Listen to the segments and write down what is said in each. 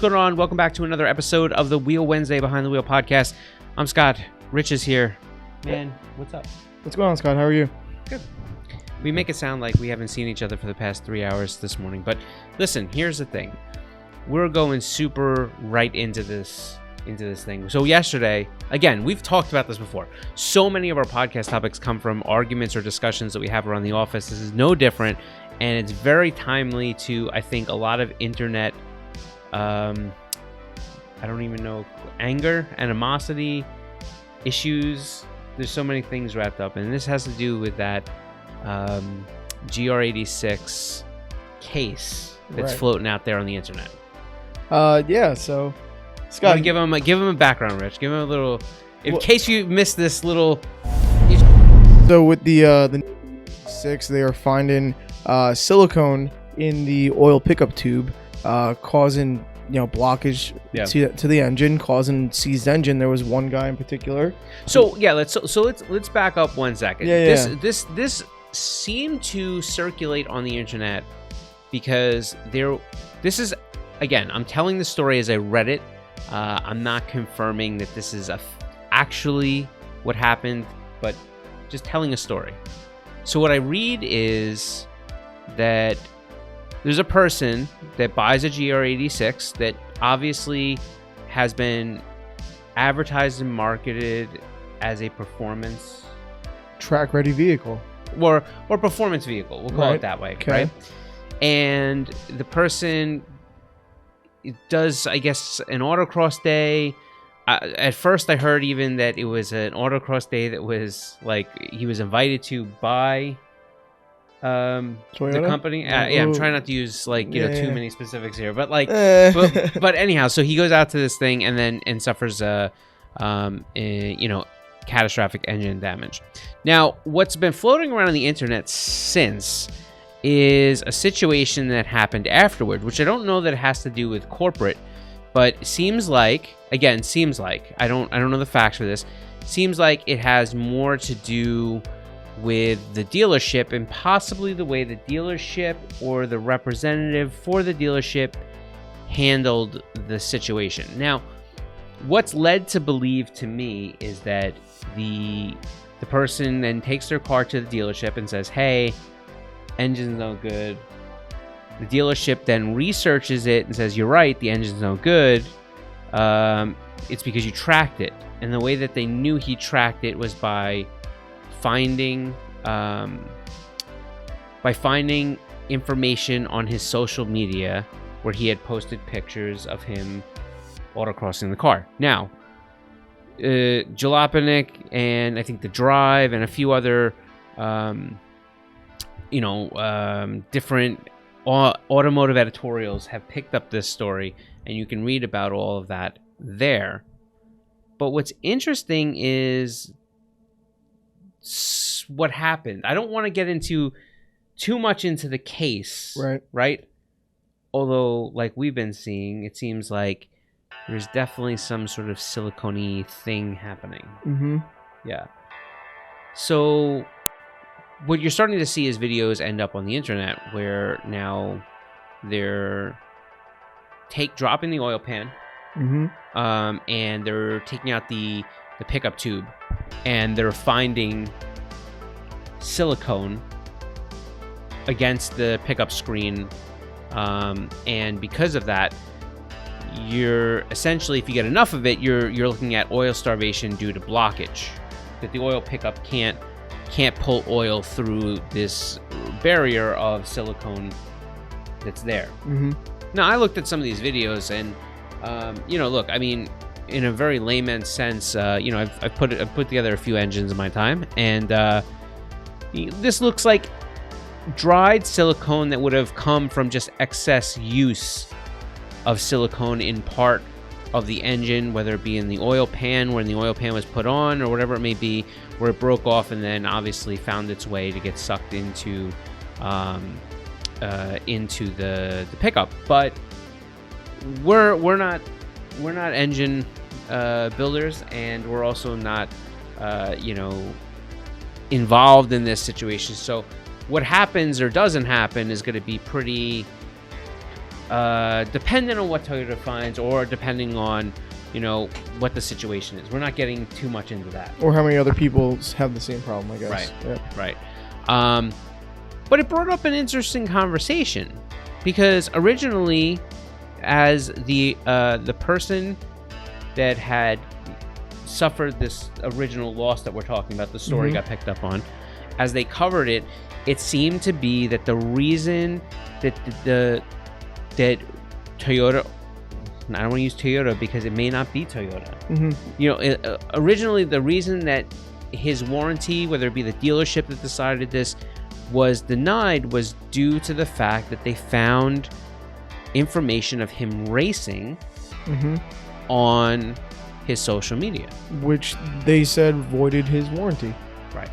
going on? Welcome back to another episode of the Wheel Wednesday Behind the Wheel podcast. I'm Scott. Rich is here. Man, what's up? What's going on, Scott? How are you? Good. We make it sound like we haven't seen each other for the past 3 hours this morning, but listen, here's the thing. We're going super right into this thing. So yesterday, again, we've talked about this before. So many of our podcast topics come from arguments or discussions that we have around the office. This is no different, and it's very timely to, I think, a lot of internet, I don't even know, anger, animosity, issues. There's so many things wrapped up, and this has to do with that GR86 case that's floating out there on the internet. Yeah, so Scott, give him a background, Rich. Give him a little, in case you missed this little. So with the 6, they are finding silicone in the oil pickup tube, causing blockage to the engine, causing seized engine. There was one guy in particular. So yeah, let's back up 1 second. This seemed to circulate on the internet because this is, again, I'm telling the story as I read it. I'm not confirming that this is actually what happened, but just telling a story. So what I read is that there's a person that buys a GR86 that obviously has been advertised and marketed as a performance track ready vehicle or performance vehicle. We'll call it that way, right? And the person does, I guess, an autocross day. At first, I heard even that it was an autocross day that was like he was invited to by the company. I'm trying not to use too many specifics here, but but anyhow, so he goes out to this thing and suffers catastrophic engine damage. Now, what's been floating around on the internet since is a situation that happened afterward, which I don't know that it has to do with corporate, but seems like I don't know the facts for this. Seems like it has more to do with the dealership and possibly the way the dealership or the representative for the dealership handled the situation. Now, what's led to believe to me is that the person then takes their car to the dealership and says, "Hey, engine's no good." The dealership then researches it and says, "You're right, the engine's no good. It's because you tracked it." And the way that they knew he tracked it was by finding information on his social media where he had posted pictures of him autocrossing the car. Now, Jalopnik and I think The Drive and a few other different automotive editorials have picked up this story, and you can read about all of that there. But what's interesting is what happened. I don't want to get into too much into the case, right? Although, like we've been seeing, it seems like there's definitely some sort of silicone-y thing happening. Mm-hmm. Yeah. So what you're starting to see is videos end up on the internet where now they're dropping the oil pan, and they're taking out the pickup tube, and they're finding silicone against the pickup screen, and because of that, you're essentially, if you get enough of it, you're looking at oil starvation due to blockage, that the oil pickup can't pull oil through this barrier of silicone that's there. Now, I looked at some of these videos, and look, I mean, in a very layman's sense, I've put together a few engines in my time, and this looks like dried silicone that would have come from just excess use of silicone in part of the engine, whether it be in the oil pan, when the oil pan was put on, or whatever it may be, where it broke off and then obviously found its way to get sucked into the pickup. But we're not engine builders, and we're also not involved in this situation. So what happens or doesn't happen is going to be pretty depending on what Toyota finds, or depending on, what the situation is. We're not getting too much into that. Or how many other people have the same problem, I guess. Right. Yeah. Right. But it brought up an interesting conversation, because originally, as the person that had suffered this original loss that we're talking about, the story got picked up on, as they covered it, it seemed to be that the reason that that Toyota, I don't want to use Toyota because it may not be Toyota. Originally the reason that his warranty, whether it be the dealership that decided this, was denied was due to the fact that they found information of him racing on his social media, which they said voided his warranty. Right.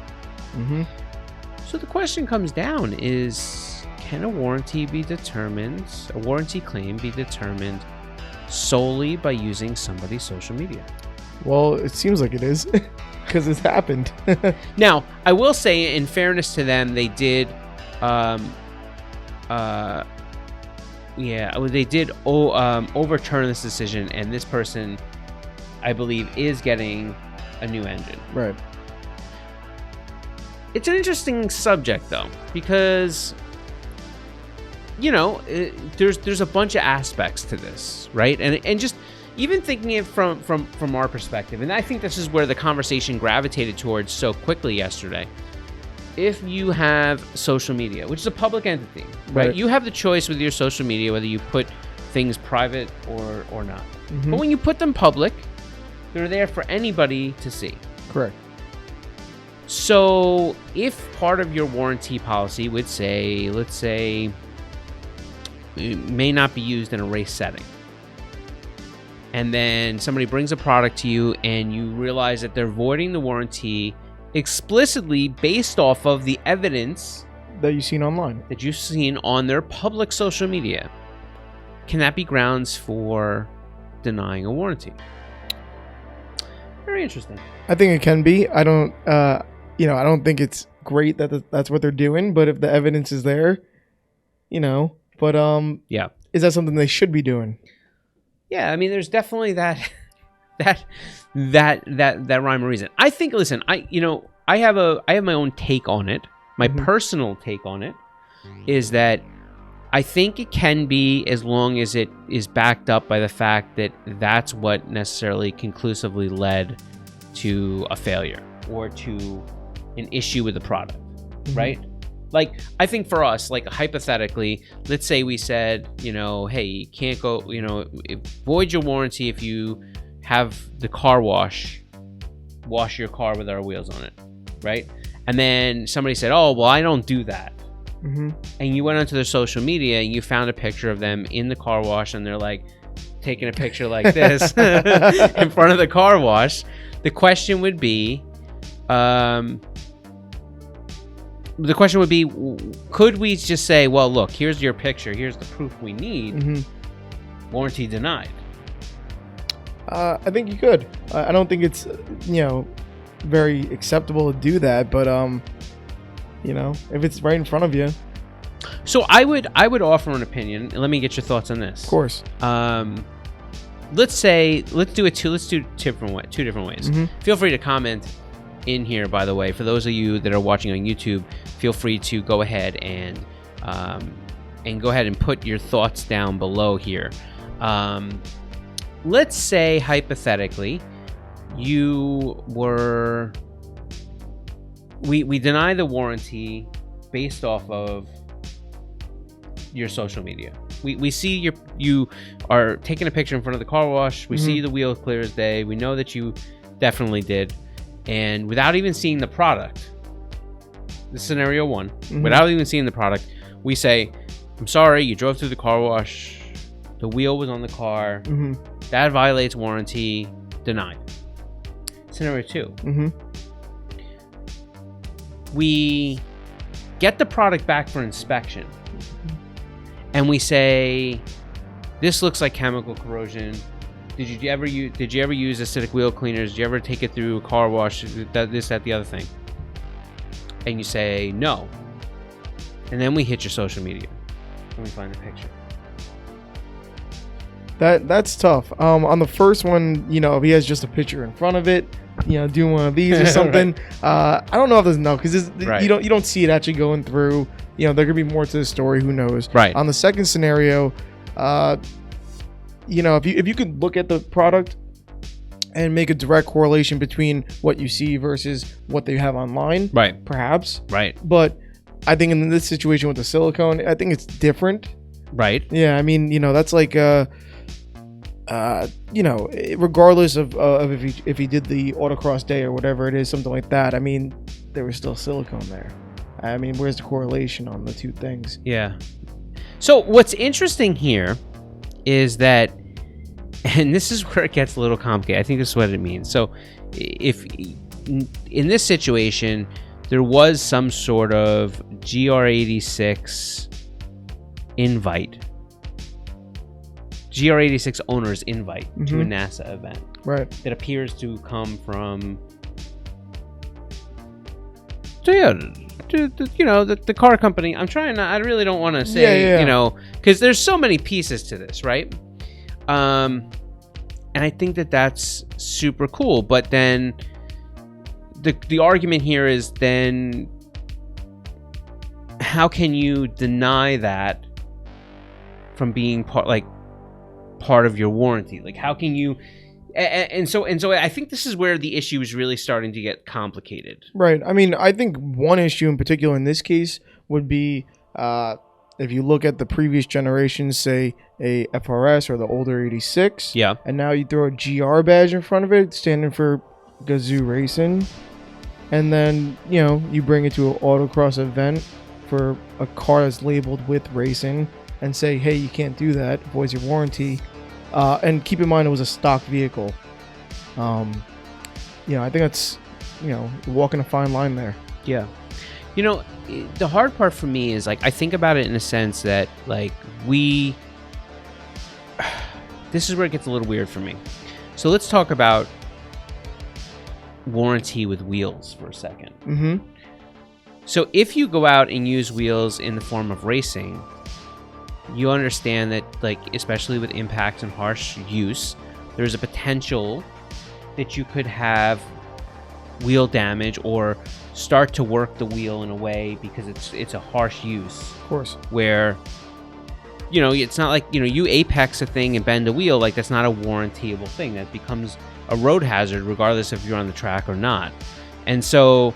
So the question comes down is, can a warranty claim be determined solely by using somebody's social media? Well, it seems like it is, because it's happened. Now, I will say, in fairness to them, they did overturn this decision, and this person, I believe, is getting a new engine. Right. It's an interesting subject, though, because there's a bunch of aspects to this, right? And just even thinking it from our perspective, and I think this is where the conversation gravitated towards so quickly yesterday. If you have social media, which is a public entity, right? You have the choice with your social media whether you put things private or not. But when you put them public, they're there for anybody to see. Correct. So if part of your warranty policy would say, let's say, it may not be used in a race setting, and then somebody brings a product to you and you realize that they're voiding the warranty explicitly based off of the evidence that you've seen online, that you've seen on their public social media, can that be grounds for denying a warranty? Very interesting. I think it can be. I don't think it's great that that's what they're doing, but if the evidence is there, yeah, is that something they should be doing? Yeah, I mean, there's definitely that rhyme or reason. I think. Listen, I have my own take on it. My personal take on it is that I think it can be, as long as it is backed up by the fact that that's what necessarily conclusively led to a failure or to an issue with the product, right? Like, I think for us, like, hypothetically, let's say we said, hey, you can't go, void your warranty if you have the car wash your car with our wheels on it, right? And then somebody said, oh, well, I don't do that. And you went onto their social media and you found a picture of them in the car wash, and they're like taking a picture like this in front of the car wash. The question would be, could we just say, well, look, here's your picture, here's the proof we need, warranty denied? I think you could. I don't think it's, very acceptable to do that, but if it's right in front of you. So I would offer an opinion, and let me get your thoughts on this. Of course. Let's do two different ways. Feel free to comment in here, by the way. For those of you that are watching on YouTube, feel free to go ahead and put your thoughts down below here. Let's say, hypothetically, we deny the warranty based off of your social media. We see you are taking a picture in front of the car wash. We see the wheel clear as day. We know that you definitely did. And without even seeing the product, this is scenario one, without even seeing the product, we say, I'm sorry, you drove through the car wash, the wheel was on the car, that violates warranty, denied. Scenario two, we get the product back for inspection, and we say, this looks like chemical corrosion. Did you ever use acidic wheel cleaners? Did you ever take it through a car wash? This, that, the other thing. And you say no. And then we hit your social media and we find the picture. That's tough. On the first one, if he has just a picture in front of it, doing one of these or something. Right. I don't know if there's enough because right. you don't see it actually going through. There could be more to the story. Who knows? Right. On the second scenario, if you could look at the product and make a direct correlation between what you see versus what they have online, right? Perhaps, right. But I think in this situation with the silicone, I think it's different. Right. Yeah, I mean, that's like regardless of if he did the autocross day or whatever it is, something like that. I mean, there was still silicone there. I mean, where's the correlation on the two things? Yeah. So what's interesting here is that, and this is where it gets a little complicated. I think this is what it means. So if in this situation there was some sort of GR86 invite, GR86 owner's invite to a NASA event, right? That appears to come from the car company. I'm trying not. I really don't want to say, because there's so many pieces to this, right? And I think that's super cool. But then the argument here is then how can you deny that from being part of your warranty? Like, how can you? And so I think this is where the issue is really starting to get complicated. Right. I mean, I think one issue in particular in this case would be if you look at the previous generations, say a FRS or the older 86. Yeah. And now you throw a GR badge in front of it, standing for Gazoo Racing. And then, you bring it to an autocross event for a car that's labeled with racing and say, hey, you can't do that. Voids your warranty. And keep in mind it was a stock vehicle. I think that's, walking a fine line there. Yeah. The hard part for me is, I think about it in a sense that, this is where it gets a little weird for me. So let's talk about warranty with wheels for a second. Mm-hmm. So if you go out and use wheels in the form of racing, you understand that, especially with impacts and harsh use, there's a potential that you could have wheel damage or start to work the wheel in a way because it's a harsh use. Of course. Where, it's not like, you apex a thing and bend a wheel, that's not a warrantyable thing. That becomes a road hazard regardless if you're on the track or not. And so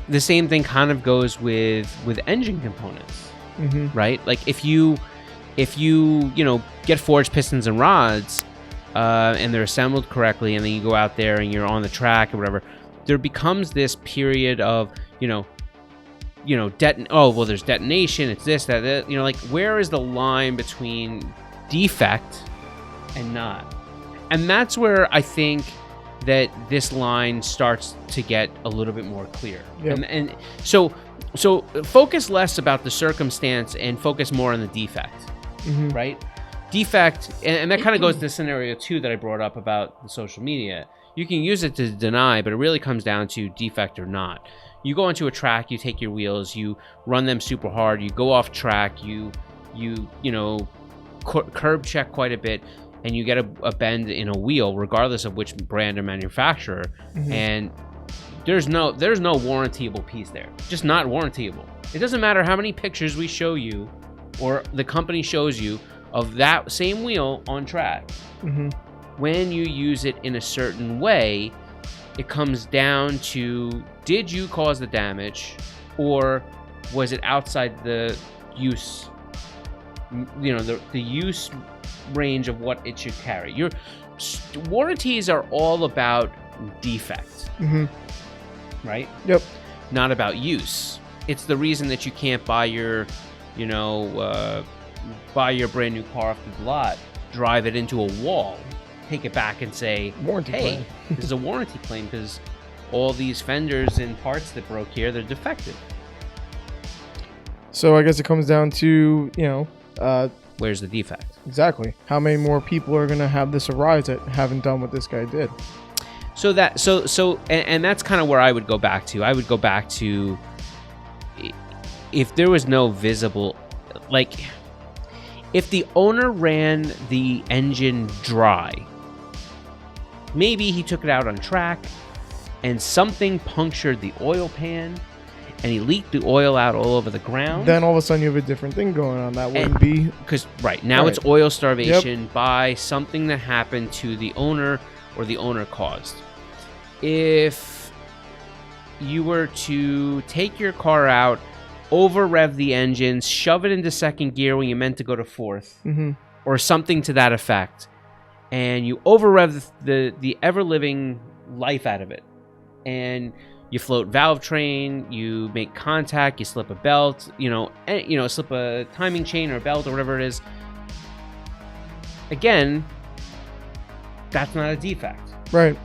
the same thing kind of goes with engine components. Mm-hmm. Right? If you get forged pistons and rods and they're assembled correctly, and then you go out there and you're on the track or whatever, there becomes this period of there's detonation, it's this, that, where is the line between defect and not? And that's where I think that this line starts to get a little bit more clear. Yep. And so focus less about the circumstance and focus more on the defect. Mm-hmm. Right? Defect, and that kind of goes to scenario 2 that I brought up about the social media. You can use it to deny, but it really comes down to defect or not. You go onto a track, you take your wheels, you run them super hard, you go off track, you curb check quite a bit, and you get a bend in a wheel, regardless of which brand or manufacturer, and there's no warrantyable piece there. Just not warrantyable. It doesn't matter how many pictures we show you or the company shows you of that same wheel on track. Mm-hmm. When you use it in a certain way, it comes down to, did you cause the damage, or was it outside the use, the use range of what it should carry? Your warranties are all about defect, right? Yep. Not about use. It's the reason that you can't buy your brand new car off the lot, drive it into a wall, take it back and say, warranty claim. This is a warranty claim because all these fenders and parts that broke here, they're defective. So I guess it comes down to, where's the defect? Exactly. How many more people are going to have this arise that haven't done what this guy did? So that's kind of where I would go back to. I would go back to, if there was no visible, If the owner ran the engine dry, maybe he took it out on track and something punctured the oil pan and he leaked the oil out all over the ground. Then all of a sudden you have a different thing going on. That wouldn't be... Because, now it's oil starvation by something that happened to the owner or the owner caused. If you were to take your car out, over-rev the engine, shove it into second gear when you meant to go to fourth, or something to that effect, and you over-rev the ever-living life out of it, and you float valve train, you make contact, you slip a belt, slip a timing chain or a belt or whatever it is. Again, that's not a defect. Right.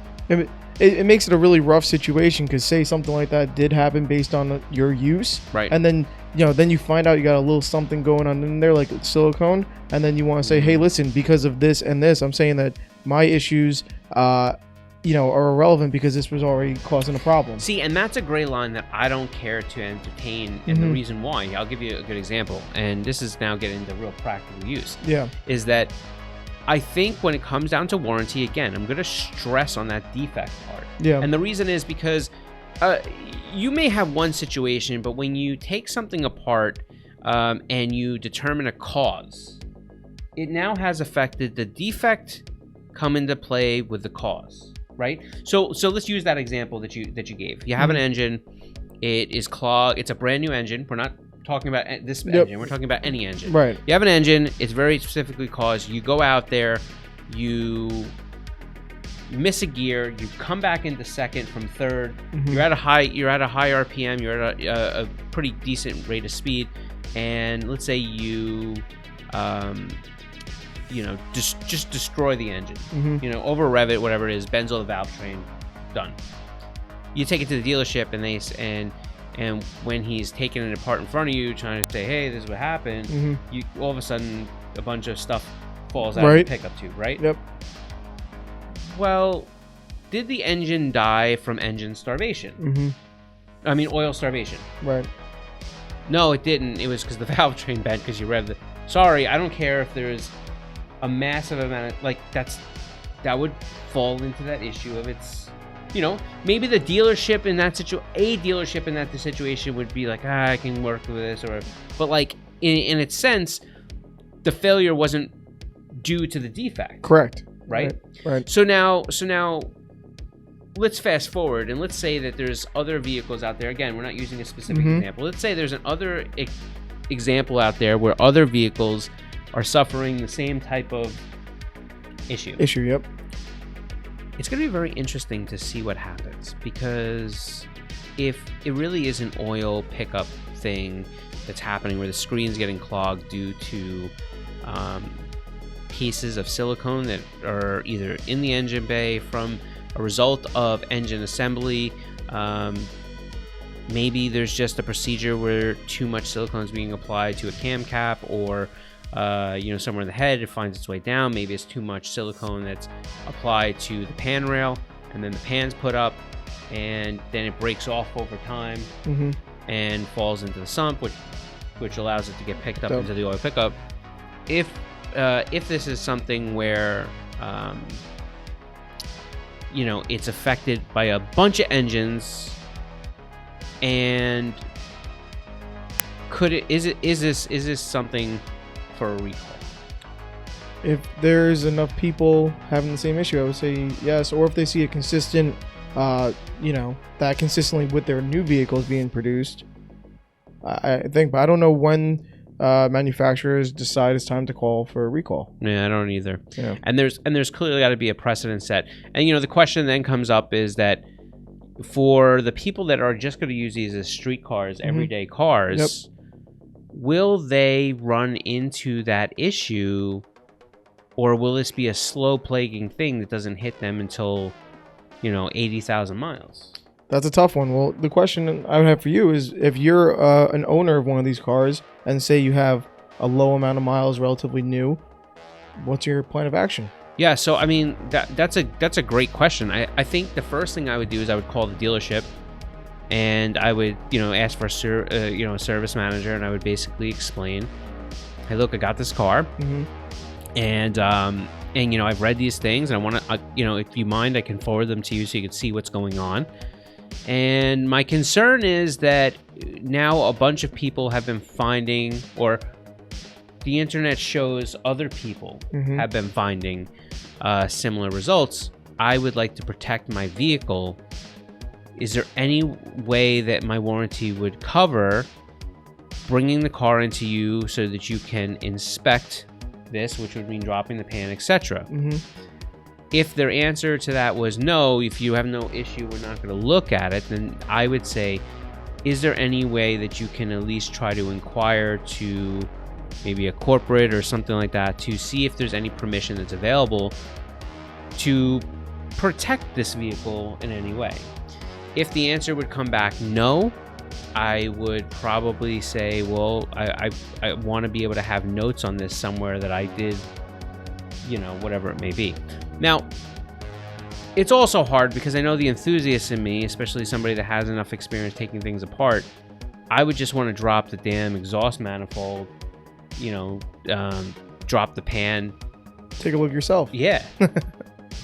It makes it a really rough situation because say something like that did happen based on your use. Right. And then, then you find out you got a little something going on in there like silicone. And then you want to say, hey, listen, because of this and this, I'm saying that my issues, are irrelevant because this was already causing a problem. See, and that's a gray line that I don't care to entertain. And the reason why, I'll give you a good example. And this is now getting into real practical use. Yeah. Is that I think when it comes down to warranty, again, I'm going to stress on that defect part. Yeah. And the reason is because you may have one situation, but when you take something apart and you determine a cause, it now has affected the defect come into play with the cause. Right. So let's use that example that you gave. You have an engine. It is clogged. It's a brand new engine. We're not talking about this engine. We're talking about any engine. Right. You have an engine. It's very specifically caused. You go out there. You miss a gear. You come back into second from third. You're at a high RPM. You're at a pretty decent rate of speed. And let's say you just destroy the engine. Over rev it, whatever it is, bends all the valve train, done. You take it to the dealership, and when he's taking it apart in front of you, trying to say, hey, this is what happened, you all of a sudden a bunch of stuff falls out of the pickup tube, right? Yep. Well, did the engine die from engine starvation? I mean, oil starvation. Right. No, it didn't. It was because the valve train bent because you revved it. Sorry, I don't care if there's a massive amount of that would fall into that issue of it's maybe the dealership in that situation would be like, I can work with this, but in its sense the failure wasn't due to the defect. Correct. Right. Right. So now let's fast forward and let's say that there's other vehicles out there. Again, we're not using a specific example. Let's say there's another example out there where other vehicles are suffering the same type of issue. Yep. It's going to be very interesting to see what happens, because if it really is an oil pickup thing that's happening where the screen's getting clogged due to pieces of silicone that are either in the engine bay from a result of engine assembly, maybe there's just a procedure where too much silicone is being applied to a cam cap, or somewhere in the head, it finds its way down. Maybe it's too much silicone that's applied to the pan rail, and then the pan's put up, and then it breaks off over time and falls into the sump, which allows it to get picked up into the oil pickup. If this is something where it's affected by a bunch of engines, and is this something for a recall? If there's enough people having the same issue, I would say yes. Or if they see a consistent, that consistently with their new vehicles being produced, I think. But I don't know when manufacturers decide it's time to call for a recall. Yeah, I don't either. Yeah. And there's clearly got to be a precedent set. And the question then comes up is that for the people that are just going to use these as street cars, everyday cars, will they run into that issue, or will this be a slow plaguing thing that doesn't hit them until 80,000 miles? That's a tough one. Well, the question I would have for you is, if you're an owner of one of these cars and say you have a low amount of miles, relatively new, what's your plan of action? Yeah, so I mean that's a great question. I think the first thing I would do is I would call the dealership, and I would ask for a service manager, and I would basically explain, hey, look, I got this car, and you know, I've read these things, and I want to, you know, if you mind, I can forward them to you so you can see what's going on. And my concern is that now a bunch of people have been finding, or the internet shows other people have been finding similar results. I would like to protect my vehicle. Is there any way that my warranty would cover bringing the car into you so that you can inspect this, which would mean dropping the pan, etc.? If their answer to that was no, if you have no issue, we're not going to look at it, then I would say, is there any way that you can at least try to inquire to maybe a corporate or something like that to see if there's any permission that's available to protect this vehicle in any way? If the answer would come back no, I would probably say, well, I want to be able to have notes on this somewhere that I did, you know, whatever it may be. Now, it's also hard because I know the enthusiast in me, especially somebody that has enough experience taking things apart, I would just want to drop the damn exhaust manifold, you know, drop the pan. Take a look yourself. Yeah.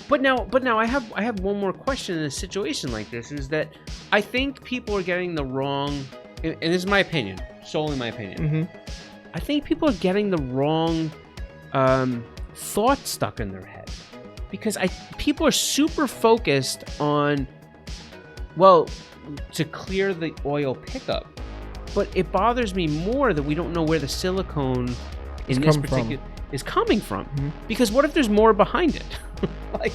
But now I have one more question in a situation like this, is that I think people are getting the wrong, and this is my opinion, solely my opinion. I think people are getting the wrong thought stuck in their head, because people are super focused on, well, to clear the oil pickup, but it bothers me more that we don't know where the silicone in this particular is coming from. Because what if there's more behind it? Like,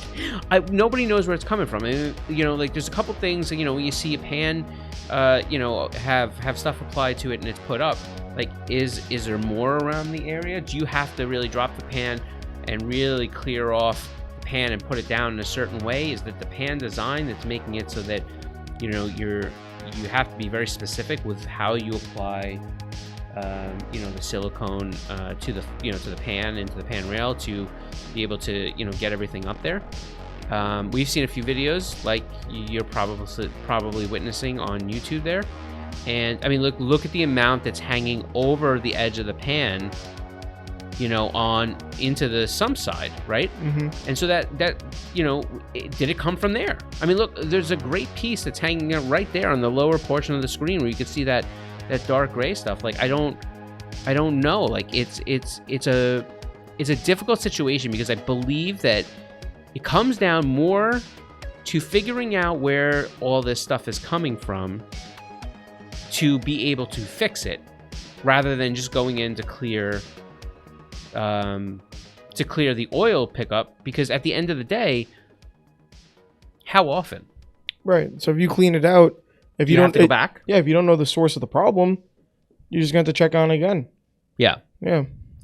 nobody knows where it's coming from. And, you know, like, there's a couple things, you know, when you see a pan, you know, have stuff applied to it and it's put up. Like, is there more around the area? Do you have to really drop the pan and really clear off the pan and put it down in a certain way? Is that the pan design that's making it so that, you know, you have to be very specific with how you apply, you know, the silicone to the pan and to the pan rail to be able to, you know, get everything up there. We've seen a few videos like you're probably witnessing on YouTube there, and I mean, look at the amount that's hanging over the edge of the pan, you know, on into the sump side, right? And so that you know, did it come from there? I mean, look, there's a great piece that's hanging right there on the lower portion of the screen where you can see that dark gray stuff. Like, I don't know. Like, it's a difficult situation, because I believe that it comes down more to figuring out where all this stuff is coming from to be able to fix it, rather than just going in to clear the oil pickup. Because at the end of the day, how often? Right. So if you clean it out, if you don't have to go back, if you don't know the source of the problem, you're just going to have to check on it again. Yeah.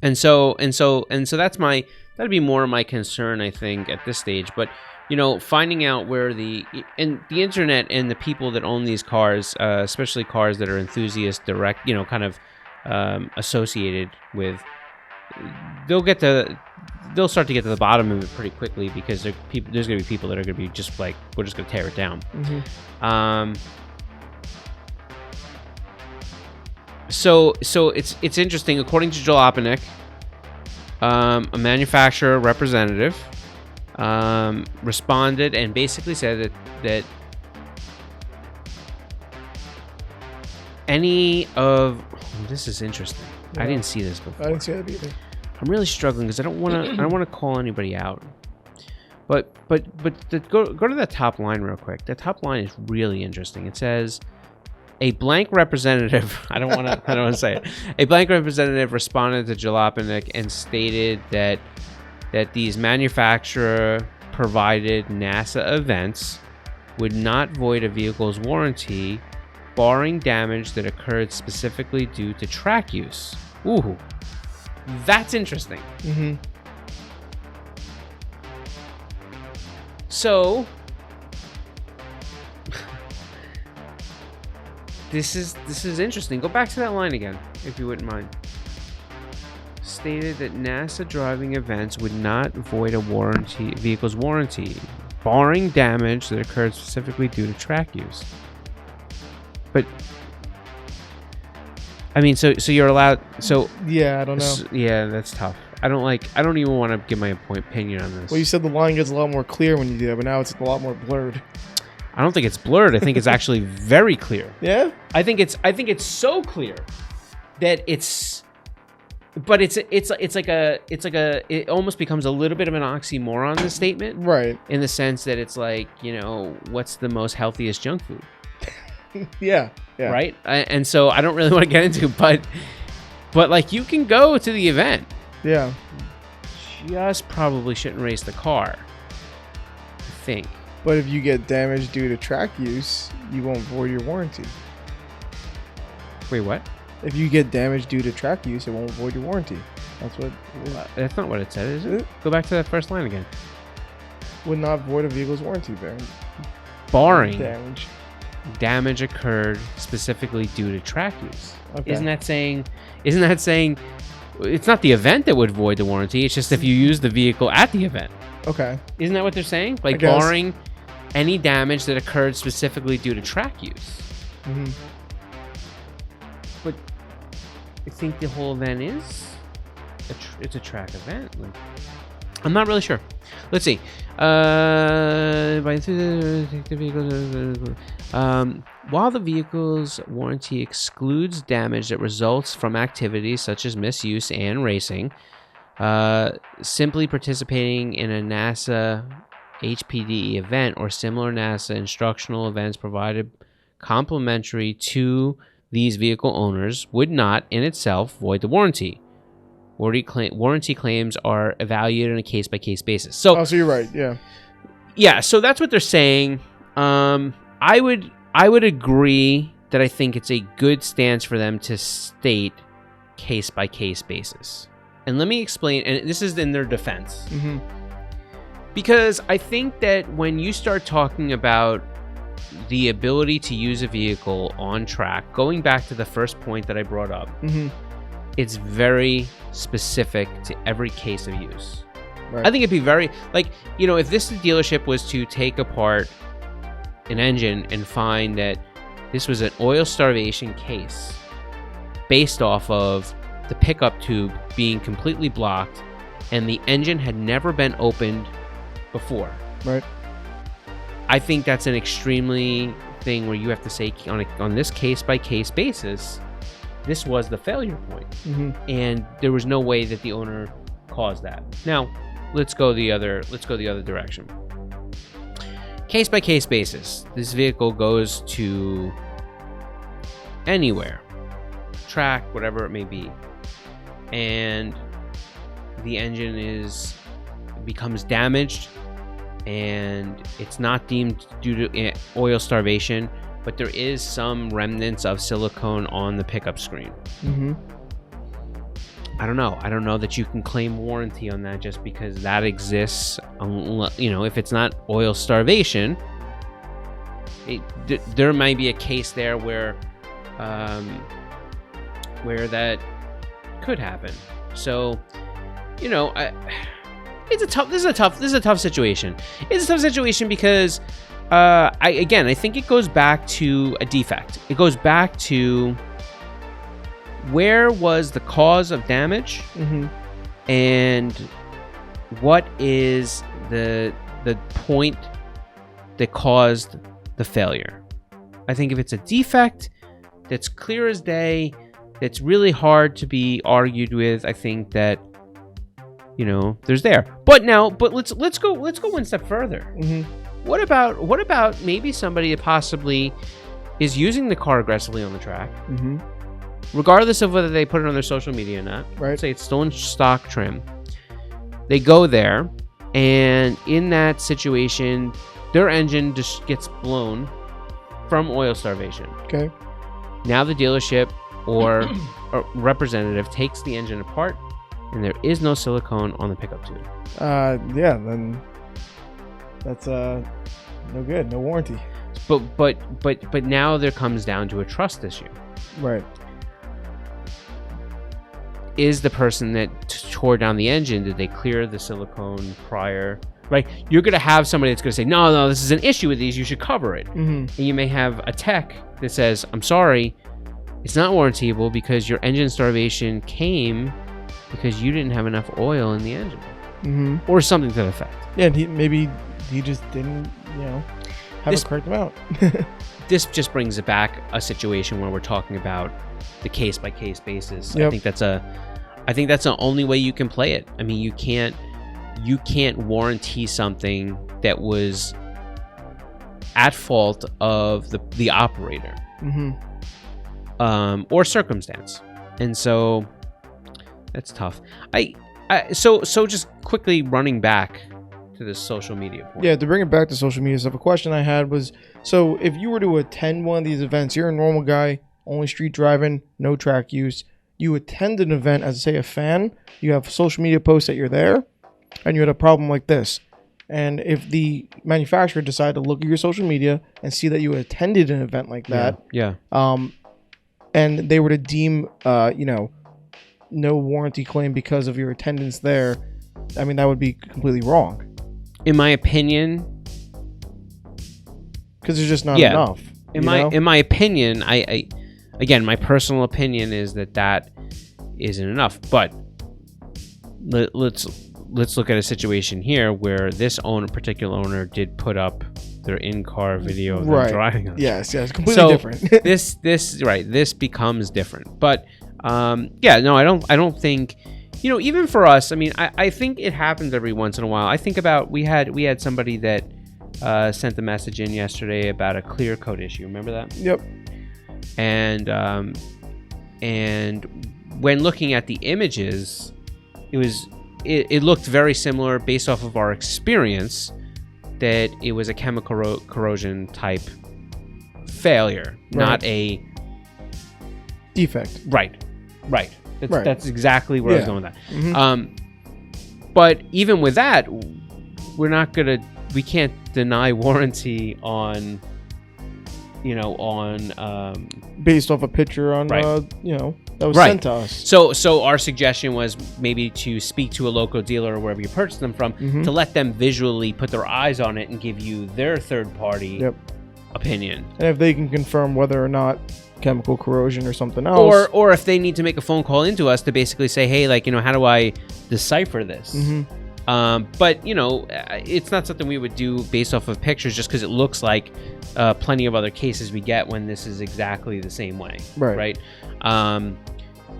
And so that'd be more of my concern, I think, at this stage. But, you know, finding out where the internet and the people that own these cars, especially cars that are enthusiast direct, you know, kind of associated with, they'll start to get to the bottom of it pretty quickly, because there's going to be people that are going to be just like, we're just going to tear it down. So it's interesting. According to Jalopnik, a manufacturer representative responded and basically said that any of this is interesting. Yeah. I didn't see this before. I didn't see that either. I'm really struggling because I don't want to call anybody out. But go to that top line real quick. That top line is really interesting. It says, a blank representative, I don't want to say it. A blank representative responded to Jalopnik and stated that these manufacturer provided NASA events would not void a vehicle's warranty, barring damage that occurred specifically due to track use. Ooh, that's interesting. So This is interesting. Go back to that line again, if you wouldn't mind. Stated that NASA driving events would not void a vehicle's warranty, barring damage that occurred specifically due to track use. But I mean, so you're allowed. So yeah, I don't know. Yeah, that's tough. I don't even want to give my opinion on this. Well, you said the line gets a lot more clear when you do that, but now it's a lot more blurred. I don't think it's blurred. I think it's actually very clear. Yeah. I think it's so clear that it's. But it almost becomes a little bit of an oxymoron, this statement. Right. In the sense that it's like, what's the most healthiest junk food? Yeah. Right. And so I don't really want to get into, but like you can go to the event. Yeah. Just probably shouldn't race the car, I think. But if you get damage due to track use, you won't void your warranty. Wait, what? If you get damage due to track use, it won't void your warranty. That's what. That's not what it said, is it? Go back to that first line again. Would not void a vehicle's warranty, barring damage occurred specifically due to track use. Okay. Isn't that saying? It's not the event that would void the warranty. It's just if you use the vehicle at the event. Okay. Isn't that what they're saying? Like barring any damage that occurred specifically due to track use. Mm-hmm. But I think the whole event is it's a track event. I'm not really sure. Let's see. While the vehicle's warranty excludes damage that results from activities such as misuse and racing, simply participating in a NASA HPDE event or similar NASA instructional events provided complementary to these vehicle owners would not in itself void the warranty. Warranty claims are evaluated on a case-by-case basis. So you're right. Yeah. Yeah. So that's what they're saying. I would agree that I think it's a good stance for them to state case-by-case basis. And let me explain. And this is in their defense. Mm-hmm. Because I think that when you start talking about the ability to use a vehicle on track, going back to the first point that I brought up, mm-hmm. it's very specific to every case of use. Right. I think it'd be very, if this dealership was to take apart an engine and find that this was an oil starvation case based off of the pickup tube being completely blocked and the engine had never been opened before. Right. I think that's an extremely thing where you have to say on this case-by-case basis, this was the failure point. Mm-hmm. And there was no way that the owner caused that. Now, let's go the other direction. Case-by-case basis. This vehicle goes to anywhere, track, whatever it may be, and the engine becomes damaged, and it's not deemed due to oil starvation, but there is some remnants of silicone on the pickup screen. Mm-hmm. I don't know that you can claim warranty on that just because that exists. If it's not oil starvation, there might be a case there where that could happen. So, this is a tough situation. It's a tough situation because I think it goes back to a defect. It goes back to where was the cause of damage, mm-hmm. and what is the point that caused the failure. I think if it's a defect that's clear as day, that's really hard to be argued with, I think that there's there. But let's go one step further. Mm-hmm. What about maybe somebody that possibly is using the car aggressively on the track, mm-hmm. regardless of whether they put it on their social media or not. Right. Say it's still in stock trim. They go there, and in that situation, their engine just gets blown from oil starvation. Okay. Now the dealership or representative takes the engine apart, and there is no silicone on the pickup tube. Then that's no good, no warranty. But now there comes down to a trust issue. Right. Is the person that tore down the engine, did they clear the silicone prior? Right? You're going to have somebody that's going to say, no, this is an issue with these, you should cover it. Mm-hmm. And you may have a tech that says, I'm sorry, It's not warrantable because your engine starvation came because you didn't have enough oil in the engine, or something to that effect. Yeah, and maybe he just didn't, have it correct amount. This just brings it back a situation where we're talking about the case by case basis. Yep. I think that's the only way you can play it. I mean, you can't warranty something that was at fault of the operator, or circumstance, and so that's tough. So just quickly running back to the social media point. Yeah, to bring it back to social media stuff, a question I had was, so if you were to attend one of these events, you're a normal guy, only street driving, no track use, you attend an event as, say, a fan, you have social media posts that you're there, and you had a problem like this. And if the manufacturer decided to look at your social media and see that you attended an event like that, and they were to deem, no warranty claim because of your attendance there, I mean, that would be completely wrong. In my opinion, because there's just not enough. In my opinion, I again, my personal opinion is that isn't enough. But let's look at a situation here where this particular owner did put up their in-car video of them driving. Yes, completely different. This becomes different. But I don't think. Even for us, I mean, I think it happens every once in a while. I think about we had somebody that sent the message in yesterday about a clear coat issue. Remember that? Yep. And when looking at the images, it looked very similar based off of our experience that it was a chemical corrosion type failure, not a defect. Right. That's exactly where I was going with that. But even with that, we can't deny warranty on, based off a picture on, that was sent to us. So our suggestion was maybe to speak to a local dealer or wherever you purchase them from to let them visually put their eyes on it and give you their third party opinion. And if they can confirm whether or not chemical corrosion or something else, or if they need to make a phone call into us to basically say, hey, how do I decipher this? But it's not something we would do based off of pictures just because it looks like plenty of other cases we get when this is exactly the same way, right?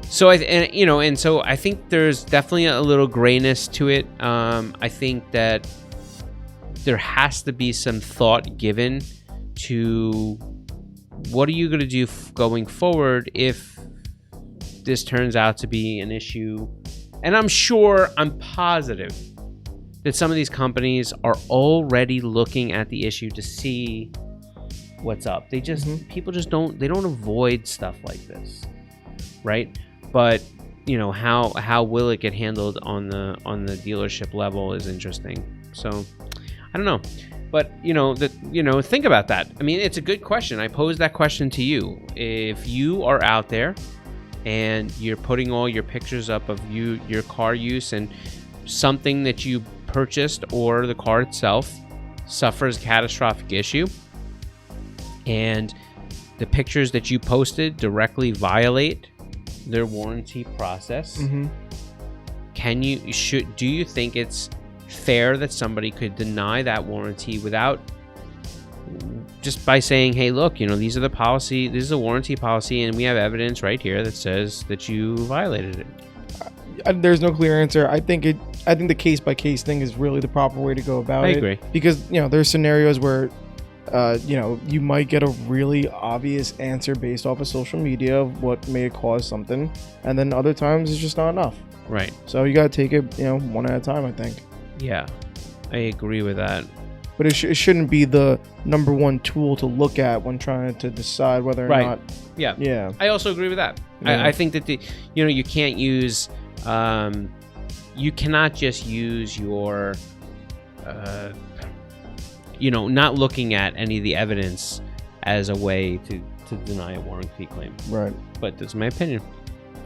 So I think there's definitely a little grayness to it. I think that there has to be some thought given to what are you going to do going forward if this turns out to be an issue. And I'm positive that some of these companies are already looking at the issue to see what's up. They just people just don't avoid stuff like this, right? But how will it get handled on the dealership level is interesting. So I don't know. But think about that. I mean, it's a good question. I posed that question to you. If you are out there and you're putting all your pictures up of your car use, and something that you purchased or the car itself suffers a catastrophic issue, and the pictures that you posted directly violate their warranty process, do you think it's fair that somebody could deny that warranty without just by saying, hey, look, these are the policy, this is a warranty policy, and we have evidence right here that says that you violated it? There's no clear answer. I think the case by case thing is really the proper way to go about it. I agree, because there's scenarios where you might get a really obvious answer based off of social media of what may have caused something, and then other times it's just not enough. Right. So you got to take it one at a time, I think. Yeah, I agree with that. But it shouldn't be the number one tool to look at when trying to decide whether or not. Yeah. I also agree with that. Yeah. I think that you can't use, you cannot just use your, not looking at any of the evidence as a way to deny a warranty claim. Right. But that's my opinion.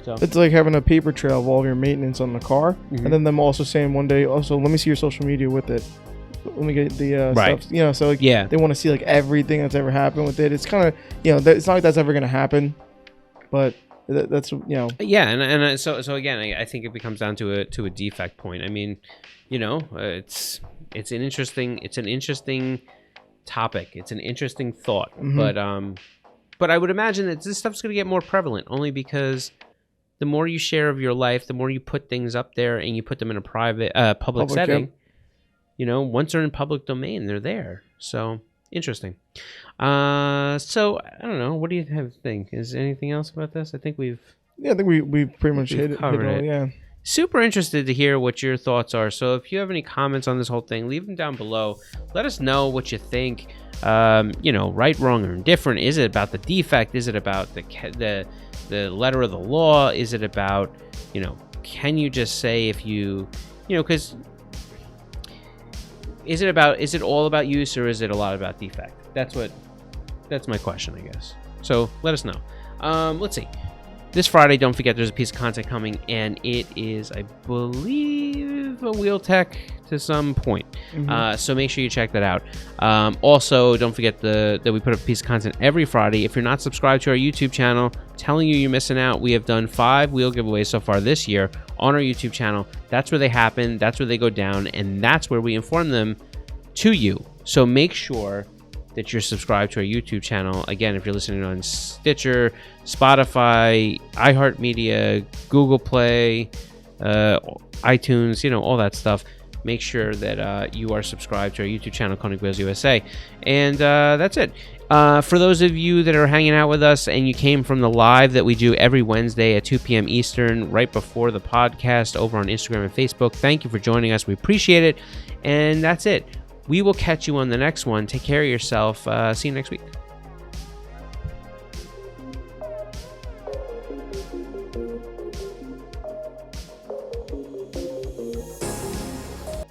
So. It's like having a paper trail of all of your maintenance on the car, and then them also saying one day, also, let me see your social media with it. Let me get the stuff. So they want to see like everything that's ever happened with it. It's kind of, it's not like that's ever going to happen, but that's Yeah, and so again, I think it becomes down to a defect point. I mean, it's an interesting topic. It's an interesting thought, but I would imagine that this stuff's going to get more prevalent only because the more you share of your life, the more you put things up there and you put them in a public setting. Once they're in public domain, they're there. So interesting. So I don't know. What do you think? Is there anything else about this? I think we pretty much hit it all. Yeah. Super interested to hear what your thoughts are. So if you have any comments on this whole thing, leave them down below. Let us know what you think. Right, wrong, or indifferent. Is it about the defect? Is it about the letter of the law? Is it about, can you just say if you, because is it all about use or is it a lot about defect? That's my question, I guess. So let us know. Let's see. This Friday, don't forget, there's a piece of content coming, and it is, I believe, a wheel tech to some point. So make sure you check that out. Also, don't forget that we put up a piece of content every Friday. If you're not subscribed to our YouTube channel, telling you you're missing out. We have done 5 wheel giveaways so far this year on our YouTube channel. That's where they happen. That's where they go down, and that's where we inform them to you. So make sure that you're subscribed to our YouTube channel. Again, if you're listening on Stitcher, Spotify, iHeartMedia, Google Play, iTunes, all that stuff, make sure that you are subscribed to our YouTube channel, Koenig Wheels USA. And that's it. For those of you that are hanging out with us and you came from the live that we do every Wednesday at 2 p.m. Eastern, right before the podcast over on Instagram and Facebook, thank you for joining us. We appreciate it. And that's it. We will catch you on the next one. Take care of yourself. See you next week.